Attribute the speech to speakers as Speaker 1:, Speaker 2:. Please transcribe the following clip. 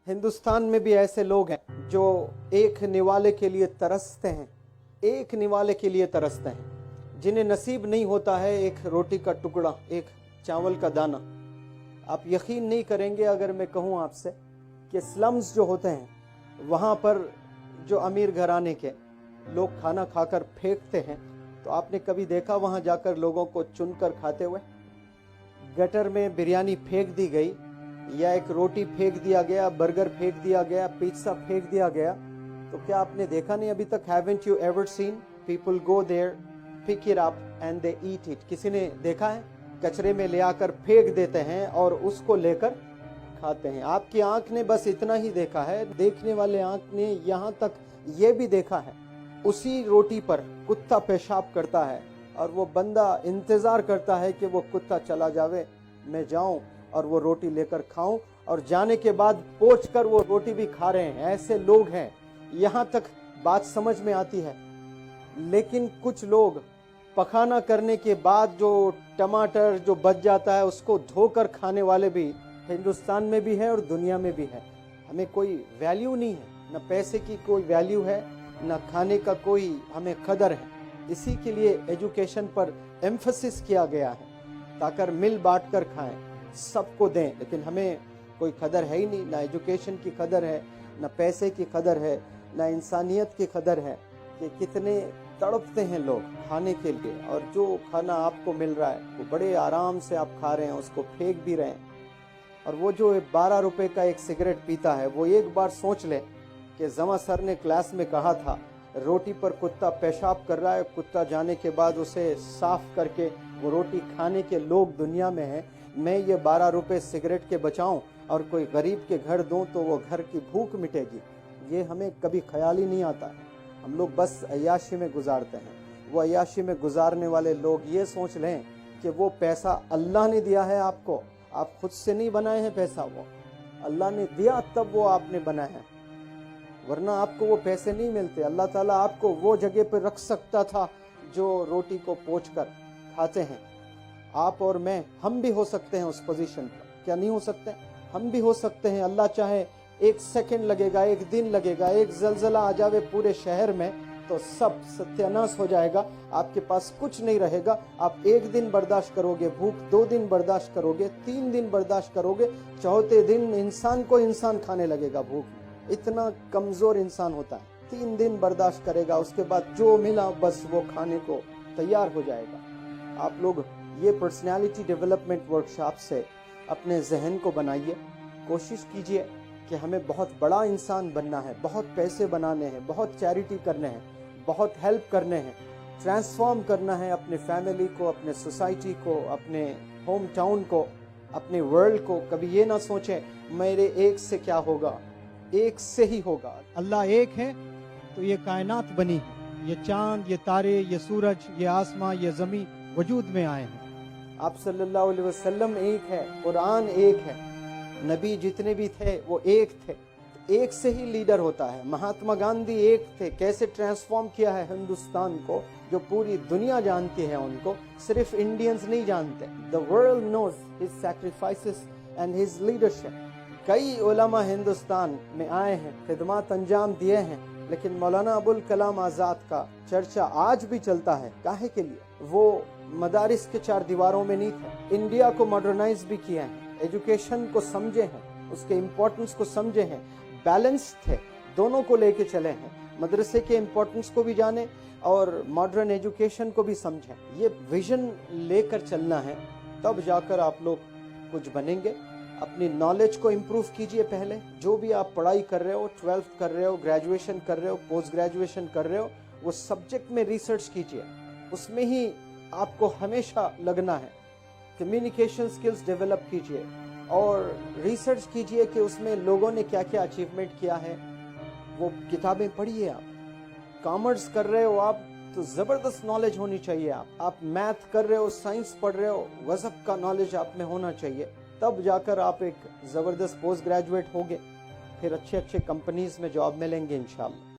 Speaker 1: हिंदुस्तान में भी ऐसे लोग हैं जो एक निवाले के लिए तरसते हैं, एक निवाले के लिए तरसते हैं, जिन्हें नसीब नहीं होता है एक रोटी का टुकड़ा, एक चावल का दाना। आप यकीन नहीं करेंगे अगर मैं कहूँ आपसे कि स्लम्स जो होते हैं वहाँ पर जो अमीर घराने के लोग खाना खाकर फेंकते हैं, तो आपने कभी देखा वहाँ जाकर लोगों को चुनकर खाते हुए? गटर में बिरयानी फेंक दी गई या एक रोटी फेंक दिया गया, बर्गर फेंक दिया गया, पिज्जा फेंक दिया गया, तो क्या आपने देखा नहीं अभी तक? Haven't you ever seen people go there, pick it up and they eat it? किसी ने देखा है? कचरे में ले आकर फेंक देते हैं और उसको लेकर खाते हैं। आपकी आंख ने बस इतना ही देखा है, देखने वाले आंख ने यहाँ तक ये भी देखा है उसी रोटी पर कुत्ता पेशाब करता है और वो बंदा इंतजार करता है कि वो कुत्ता चला जावे, मैं जाऊं और वो रोटी लेकर खाऊं, और जाने के बाद पोंछ कर वो रोटी भी खा रहे हैं। ऐसे लोग हैं, यहाँ तक बात समझ में आती है। लेकिन कुछ लोग पखाना करने के बाद जो टमाटर जो बच जाता है उसको धोकर खाने वाले भी हिंदुस्तान में भी है और दुनिया में भी है। हमें कोई वैल्यू नहीं है, न पैसे की कोई वैल्यू है, न खाने का कोई हमें कदर है। इसी के लिए एजुकेशन पर एम्फसिस किया गया है, ताकि मिल बांट कर खाएं, सबको दें। लेकिन हमें कोई कदर है ही नहीं, ना एजुकेशन की कदर है, ना पैसे की कदर है, ना इंसानियत की कदर है। कि कितने तड़पते हैं लोग खाने के लिए, और जो खाना आपको मिल रहा है वो बड़े आराम से आप खा रहे हैं, उसको फेंक भी रहे हैं। और वो जो 12 रुपए का एक सिगरेट पीता है, वो एक बार सोच ले कि जमा सर ने क्लास में कहा था रोटी पर कुत्ता पेशाब कर रहा है, कुत्ता जाने के बाद उसे साफ करके वो रोटी खाने के लोग दुनिया में हैं। मैं ये 12 रुपए सिगरेट के बचाऊं और कोई गरीब के घर दूं तो वो घर की भूख मिटेगी। ये हमें कभी ख्याल ही नहीं आता। हम लोग बस अय्याशी में गुजारते हैं। वो अय्याशी में गुजारने वाले लोग ये सोच लें कि वो पैसा अल्लाह ने दिया है आपको, आप खुद से नहीं बनाए हैं पैसा, वो अल्लाह ने दिया तब वो आपने बनाया है, वरना आपको वो पैसे नहीं मिलते। अल्लाह ताला आपको वो जगह पर रख सकता था जो रोटी को पोंछ कर खाते हैं। आप और मैं, हम भी हो सकते हैं उस पोजीशन पर, क्या नहीं हो सकते? हम भी हो सकते हैं। अल्लाह चाहे 1 सेकंड लगेगा, 1 दिन लगेगा, एक जलजला आ जावे पूरे शहर में तो सब सत्यानाश हो जाएगा, आपके पास कुछ नहीं रहेगा। आप 1 दिन बर्दाश्त करोगे भूख, 2 दिन बर्दाश्त करोगे, 3 दिन बर्दाश्त करोगे, चौथे दिन इंसान को इंसान खाने लगेगा भूख। इतना कमजोर इंसान होता है, 3 दिन बर्दाश्त करेगा, उसके बाद जो मिला बस वो खाने को तैयार हो जाएगा। आप लोग ये पर्सनैलिटी डेवलपमेंट वर्कशॉप से अपने जहन को बनाइए, कोशिश कीजिए कि हमें बहुत बड़ा इंसान बनना है, बहुत पैसे बनाने हैं, बहुत चैरिटी करने हैं, बहुत हेल्प करने हैं, ट्रांसफॉर्म करना है अपने फैमिली को, अपने सोसाइटी को, अपने होम टाउन को, अपने वर्ल्ड को। कभी ये ना सोचें मेरे एक से क्या होगा, एक से ही होगा।
Speaker 2: अल्लाह एक है तो ये कायनात बनी है, ये चांद, ये तारे, ये सूरज, ये आसमां, ये ज़मीं वजूद में आए हैं।
Speaker 1: आप सल्लल्लाहु अलैहि वसल्लम एक है, कुरान एक है, नबी जितने भी थे वो एक थे। एक से ही लीडर होता है। महात्मा गांधी एक थे, कैसे ट्रांसफॉर्म किया है हिंदुस्तान को, जो पूरी दुनिया जानती है उनको, सिर्फ इंडियंस नहीं जानते। The world knows his sacrifices and his leadership. कई उलमा हिंदुस्तान में आए हैं, खिदमत अंजाम दिए हैं, लेकिन मौलाना अबुल कलाम आज़ाद का चर्चा आज भी चलता है। काहे के लिए? वो मदारिस के 4 दीवारों में नहीं थे, इंडिया को मॉडर्नाइज भी किया है, एजुकेशन को समझे हैं, उसके इम्पोर्टेंस को समझे हैं, बैलेंस थे, दोनों को लेके चले हैं। मदरसे के इम्पोर्टेंस को भी जाने और मॉडर्न एजुकेशन को भी समझें। ये विजन लेकर चलना है, तब जाकर आप लोग कुछ बनेंगे। अपनी नॉलेज को इम्प्रूव कीजिए। पहले जो भी आप पढ़ाई कर रहे हो, 12th कर रहे हो, ग्रेजुएशन कर रहे हो, पोस्ट ग्रेजुएशन कर रहे हो, वो सब्जेक्ट में रिसर्च कीजिए, उसमें ही आपको हमेशा लगना है। कम्युनिकेशन स्किल्स डेवलप कीजिए और रिसर्च कीजिए कि उसमें लोगों ने क्या क्या अचीवमेंट किया है, वो किताबें पढ़िए। आप कॉमर्स कर रहे हो आप तो ज़बरदस्त नॉलेज होनी चाहिए। आप मैथ कर रहे हो, साइंस पढ़ रहे हो, गज़ब का नॉलेज आप में होना चाहिए, तब जाकर आप एक ज़बरदस्त पोस्ट ग्रेजुएट होगे, फिर अच्छे अच्छे कंपनीज में जॉब मिलेंगे इंशाल्लाह।